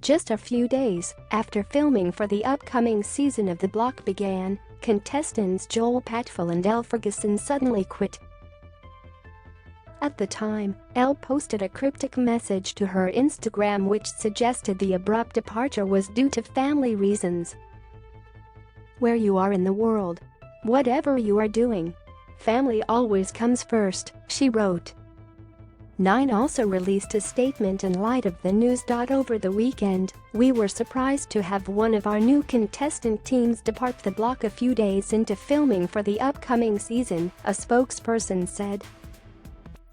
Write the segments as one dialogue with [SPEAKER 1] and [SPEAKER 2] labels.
[SPEAKER 1] Just a few days after filming for the upcoming season of The Block began, contestants Joel Patfull and Elle Ferguson suddenly quit. At the time, Elle posted a cryptic message to her Instagram which suggested the abrupt departure was due to family reasons. "Where you are in the world, whatever you are doing, family always comes first," she wrote. Nine also released a statement in light of the news. Over the weekend, we were surprised to have one of our new contestant teams depart The Block a few days into filming for the upcoming season, a spokesperson said.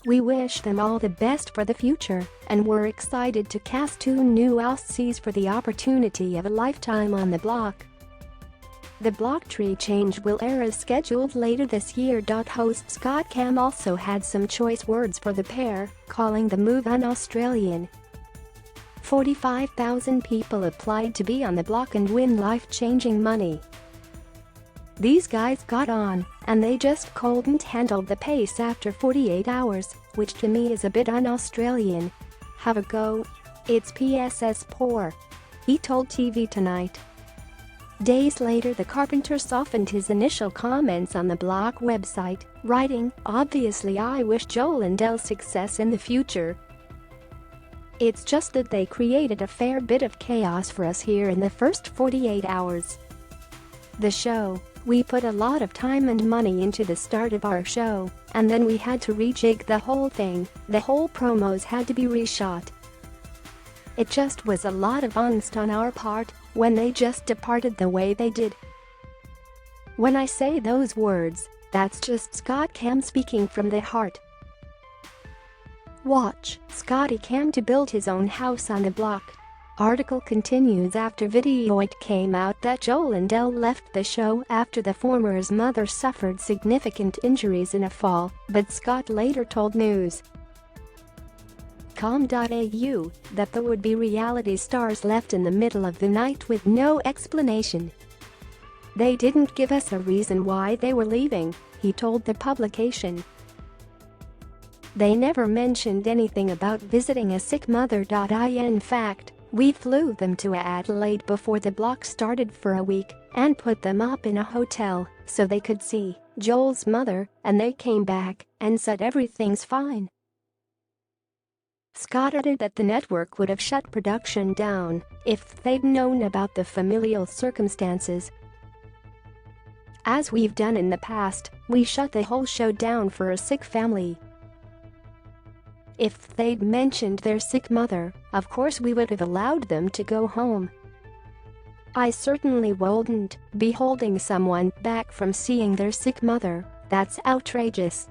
[SPEAKER 1] "We wish them all the best for the future, and we're excited to cast 2 new Aussies for the opportunity of a lifetime on The Block." The Block tree change will air as scheduled later this year. Host Scott Cam also had some choice words for the pair, calling the move un-Australian. 45,000 people applied to be on The Block and win life-changing money. "These guys got on, and they just couldn't handle the pace after 48 hours, which to me is a bit un-Australian. Have a go. It's PSS poor," he told TV Tonight. Days later, the Carpenter softened his initial comments on the Block website, writing, "Obviously I wish Joel and Elle success in the future. It's just that they created a fair bit of chaos for us here in the first 48 hours. The show, we put a lot of time and money into the start of our show, and then we had to rejig the whole thing, the whole promos had to be reshot. It just was a lot of angst on our part when they just departed the way they did." When I say those words, that's just Scott Cam speaking from the heart. Watch Scotty Cam to build his own house on The Block. Article continues. After video it came out that Joel and Elle left the show after the former's mother suffered significant injuries in a fall, but Scott later told News.com.au that the would-be reality stars left in the middle of the night with no explanation. "They didn't give us a reason why they were leaving," he told the publication. "They never mentioned anything about visiting a sick mother. In fact, we flew them to Adelaide before The Block started for a week and put them up in a hotel so they could see Joel's mother, and they came back and said everything's fine." Scott added that the network would have shut production down if they'd known about the familial circumstances. "As we've done in the past, we shut the whole show down for a sick family. If they'd mentioned their sick mother, of course we would have allowed them to go home. I certainly wouldn't be holding someone back from seeing their sick mother. That's outrageous."